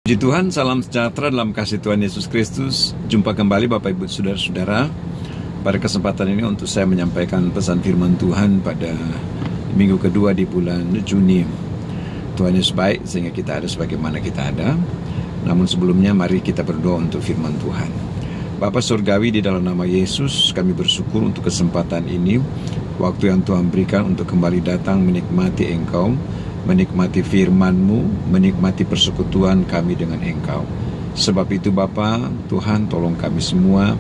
Puji Tuhan, salam sejahtera dalam kasih Tuhan Yesus Kristus. Jumpa kembali Bapak Ibu Saudara-saudara. Pada kesempatan ini untuk saya menyampaikan pesan firman Tuhan pada minggu kedua di bulan Juni. Tuhan Yesus baik sehingga kita ada sebagaimana kita ada. Namun sebelumnya mari kita berdoa untuk firman Tuhan. Bapa Surgawi, di dalam nama Yesus kami bersyukur untuk kesempatan ini, waktu yang Tuhan berikan untuk kembali datang menikmati Engkau, menikmati firman-Mu, menikmati persekutuan kami dengan Engkau. Sebab itu Bapa, Tuhan tolong kami semua,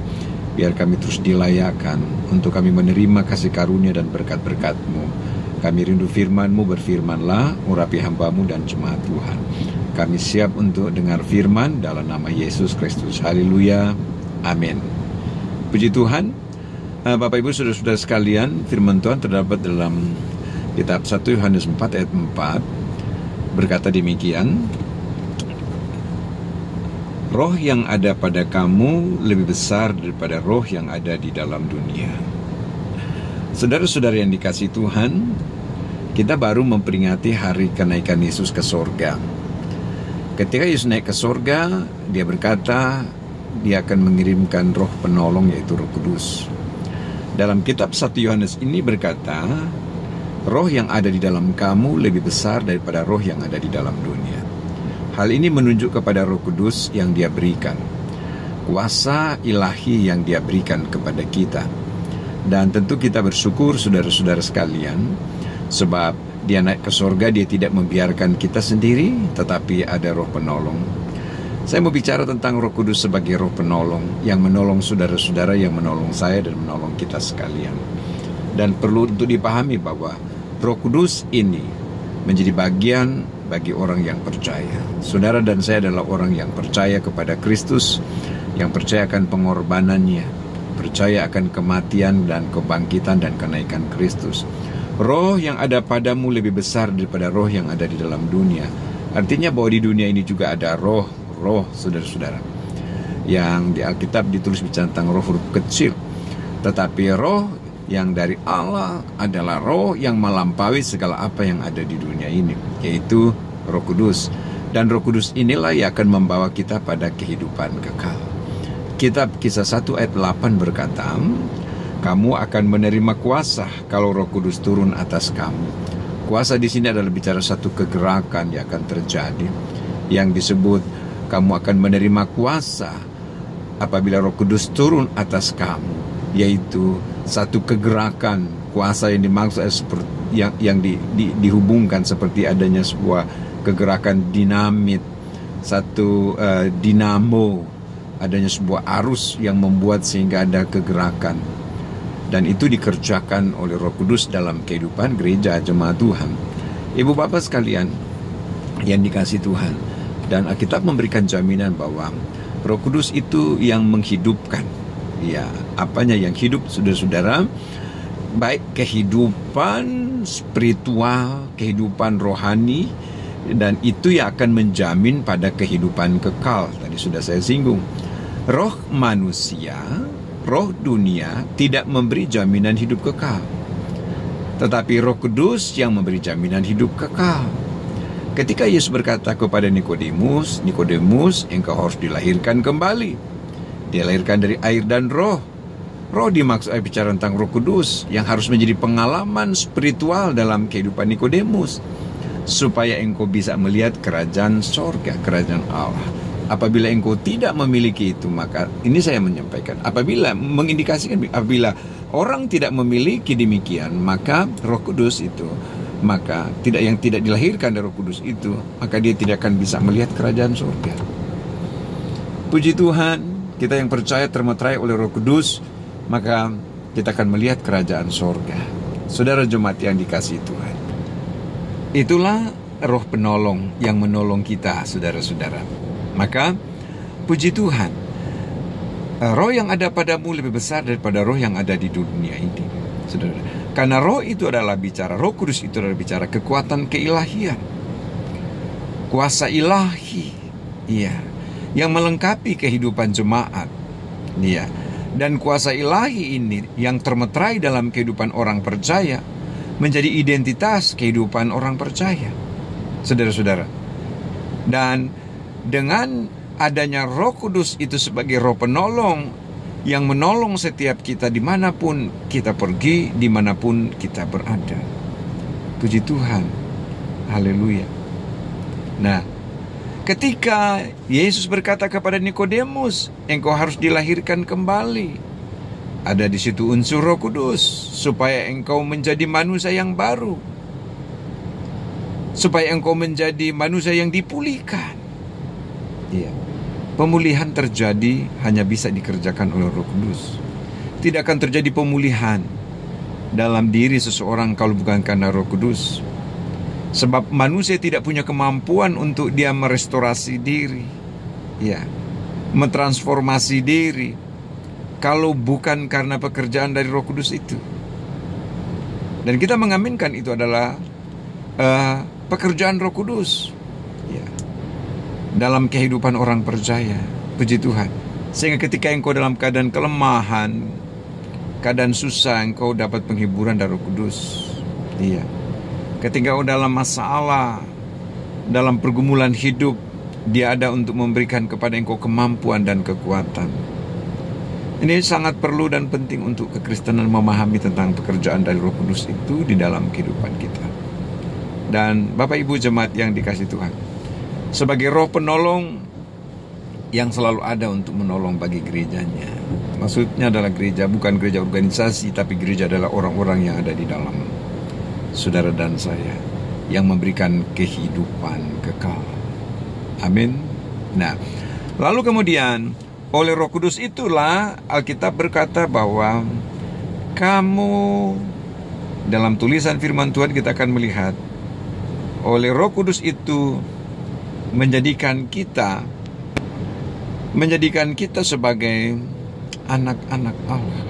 biar kami terus dilayakkan untuk kami menerima kasih karunia dan berkat-berkat-Mu. Kami rindu firman-Mu, berfirmanlah, urapi hamba-Mu dan jemaat Tuhan. Kami siap untuk dengar firman dalam nama Yesus Kristus. Haleluya, amin. Puji Tuhan. Bapak Ibu Saudara-saudara sekalian, firman Tuhan terdapat dalam Kitab 1 Yohanes 4 ayat 4 berkata demikian, roh yang ada pada kamu lebih besar daripada roh yang ada di dalam dunia. Saudara-saudara yang dikasihi Tuhan, kita baru memperingati hari kenaikan Yesus ke sorga. Ketika Yesus naik ke sorga, dia berkata dia akan mengirimkan roh penolong, yaitu Roh Kudus. Dalam kitab 1 Yohanes ini berkata, roh yang ada di dalam kamu lebih besar daripada roh yang ada di dalam dunia. Hal ini menunjuk kepada Roh Kudus yang dia berikan, kuasa ilahi yang dia berikan kepada kita. Dan tentu kita bersyukur saudara-saudara sekalian, sebab dia naik ke sorga, dia tidak membiarkan kita sendiri, tetapi ada roh penolong. Saya mau bicara tentang Roh Kudus sebagai roh penolong, yang menolong saudara-saudara, yang menolong saya dan menolong kita sekalian. Dan perlu untuk dipahami bahwa Roh Kudus ini menjadi bagian bagi orang yang percaya. Saudara dan saya adalah orang yang percaya kepada Kristus, yang percaya akan pengorbanannya, percaya akan kematian dan kebangkitan dan kenaikan Kristus. Roh yang ada padamu lebih besar daripada roh yang ada di dalam dunia. Artinya bahwa di dunia ini juga ada roh saudara-saudara. Yang di Alkitab ditulis bicara tentang roh huruf kecil. Tetapi roh yang dari Allah adalah roh yang melampaui segala apa yang ada di dunia ini, yaitu Roh Kudus. Dan Roh Kudus inilah yang akan membawa kita pada kehidupan kekal. Kitab Kisah 1 ayat 8 berkata, kamu akan menerima kuasa kalau Roh Kudus turun atas kamu. Kuasa di sini adalah bicara satu kegerakan yang akan terjadi, yang disebut kamu akan menerima kuasa apabila Roh Kudus turun atas kamu, yaitu satu kegerakan. Kuasa yang dimaksud seperti yang dihubungkan seperti adanya sebuah kegerakan dinamit, satu dinamo, adanya sebuah arus yang membuat sehingga ada kegerakan. Dan itu dikerjakan oleh Roh Kudus dalam kehidupan gereja jemaat Tuhan. Ibu bapak sekalian yang dikasihi Tuhan, dan Alkitab memberikan jaminan bahwa Roh Kudus itu yang menghidupkan. Ya, apanya yang hidup, saudara-saudara? Baik kehidupan spiritual, kehidupan rohani, dan itu yang akan menjamin pada kehidupan kekal. Tadi sudah saya singgung. Roh manusia, roh dunia tidak memberi jaminan hidup kekal. Tetapi Roh Kudus yang memberi jaminan hidup kekal. Ketika Yesus berkata kepada Nikodemus, Nikodemus, engkau harus dilahirkan kembali. Dia lahirkan dari air dan roh. Roh dimaksud bicara tentang Roh Kudus yang harus menjadi pengalaman spiritual dalam kehidupan Nikodemus, supaya engkau bisa melihat kerajaan sorga, kerajaan Allah. Apabila engkau tidak memiliki itu, maka ini saya menyampaikan, apabila mengindikasikan, apabila orang tidak memiliki demikian, maka Roh Kudus itu, maka yang tidak dilahirkan dari Roh Kudus itu, maka dia tidak akan bisa melihat kerajaan sorga. Puji Tuhan, kita yang percaya termeterai oleh Roh Kudus, maka kita akan melihat kerajaan sorga. Saudara jemaat yang dikasihi Tuhan, itulah roh penolong yang menolong kita, saudara-saudara. Maka puji Tuhan, roh yang ada padamu lebih besar daripada roh yang ada di dunia ini, saudara. Karena roh itu adalah bicara, Roh Kudus itu adalah bicara kekuatan keilahian, kuasa ilahi, iya, yang melengkapi kehidupan jemaat. Ya. Dan kuasa ilahi ini yang termeterai dalam kehidupan orang percaya menjadi identitas kehidupan orang percaya, saudara-saudara. Dan dengan adanya Roh Kudus itu sebagai roh penolong yang menolong setiap kita dimanapun kita pergi, dimanapun kita berada. Puji Tuhan. Haleluya. Nah, ketika Yesus berkata kepada Nikodemus, engkau harus dilahirkan kembali. Ada di situ unsur Roh Kudus supaya engkau menjadi manusia yang baru. Supaya engkau menjadi manusia yang dipulihkan. Iya. Pemulihan terjadi hanya bisa dikerjakan oleh Roh Kudus. Tidak akan terjadi pemulihan dalam diri seseorang kalau bukan karena Roh Kudus. Sebab manusia tidak punya kemampuan untuk dia merestorasi diri, ya, mentransformasi diri, kalau bukan karena pekerjaan dari Roh Kudus itu. Dan kita mengaminkan itu adalah pekerjaan Roh Kudus, ya, dalam kehidupan orang percaya. Puji Tuhan. Sehingga ketika engkau dalam keadaan kelemahan, keadaan susah, engkau dapat penghiburan dari Roh Kudus. Iya. Ketika engkau dalam masalah, dalam pergumulan hidup, Dia ada untuk memberikan kepada engkau kemampuan dan kekuatan. Ini sangat perlu dan penting untuk kekristenan memahami tentang pekerjaan dari Roh Kudus itu di dalam kehidupan kita. Dan Bapak Ibu jemaat yang dikasihi Tuhan, sebagai roh penolong yang selalu ada untuk menolong bagi gerejanya. Maksudnya adalah gereja bukan gereja organisasi, tapi gereja adalah orang-orang yang ada di dalam saudara dan saya, yang memberikan kehidupan kekal. Amin. Nah, lalu kemudian oleh Roh Kudus itulah Alkitab berkata bahwa kamu, dalam tulisan firman Tuhan kita akan melihat, oleh Roh Kudus itu menjadikan kita sebagai anak-anak Allah.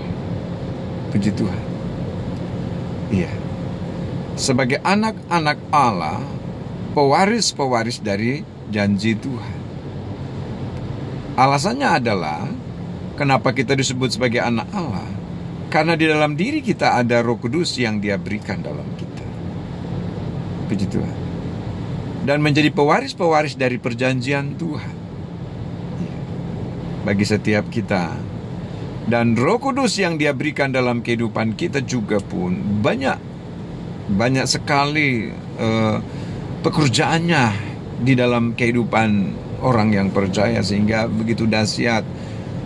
Puji Tuhan. Iya. Sebagai anak-anak Allah, pewaris-pewaris dari janji Tuhan. Alasannya adalah kenapa kita disebut sebagai anak Allah? Karena di dalam diri kita ada Roh Kudus yang Dia berikan dalam kita. Puji Tuhan. Dan menjadi pewaris-pewaris dari perjanjian Tuhan bagi setiap kita. Dan Roh Kudus yang Dia berikan dalam kehidupan kita juga pun banyak sekali pekerjaannya di dalam kehidupan orang yang percaya, sehingga begitu dahsyat.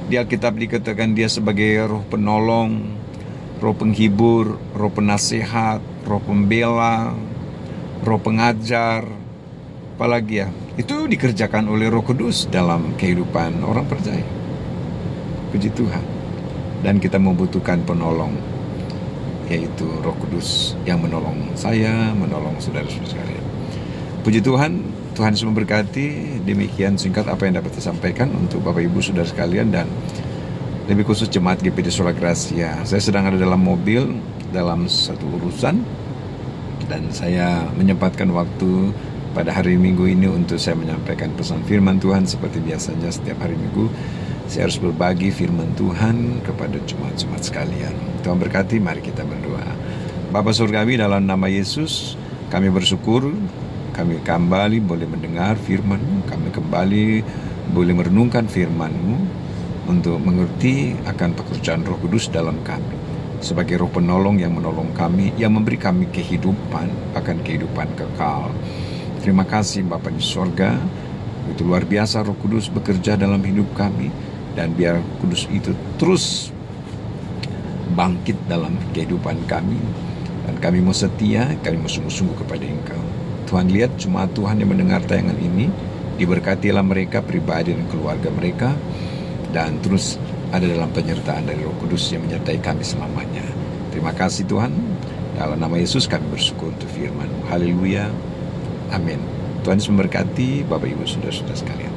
Di Alkitab dikatakan Dia sebagai roh penolong, roh penghibur, roh penasehat, roh pembela, roh pengajar, apalagi ya, itu dikerjakan oleh Roh Kudus dalam kehidupan orang percaya. Puji Tuhan. Dan kita membutuhkan penolong, yaitu Roh Kudus yang menolong saya, menolong saudara-saudara sekalian. Puji Tuhan, Tuhan Yesus memberkati. Demikian singkat apa yang dapat saya sampaikan untuk Bapak Ibu saudara sekalian, dan lebih khusus jemaat GPD Sola Gracia. Saya sedang ada dalam mobil dalam satu urusan, dan saya menyempatkan waktu pada hari Minggu ini untuk saya menyampaikan pesan firman Tuhan. Seperti biasanya setiap hari Minggu saya harus berbagi firman Tuhan kepada jemaat-jemaat sekalian. Tuhan berkati, mari kita berdoa. Bapa Surgawi, dalam nama Yesus kami bersyukur kami kembali boleh mendengar firman-Mu, kami kembali boleh merenungkan firman-Mu untuk mengerti akan pekerjaan Roh Kudus dalam kami sebagai roh penolong yang menolong kami, yang memberi kami kehidupan, akan kehidupan kekal. Terima kasih Bapa di sorga, itu luar biasa Roh Kudus bekerja dalam hidup kami, dan biar Kudus itu terus bangkit dalam kehidupan kami, dan kami mau setia, kami mau sungguh-sungguh kepada Engkau. Tuhan, lihat jemaat Tuhan yang mendengar tayangan ini, diberkatilah mereka pribadi dan keluarga mereka, dan terus ada dalam penyertaan dari Roh Kudus yang menyertai kami selamanya. Terima kasih Tuhan, dalam nama Yesus kami bersyukur untuk firman-Mu. Haleluya, amin. Tuhan Yesus memberkati Bapak Ibu saudara-saudara sekalian.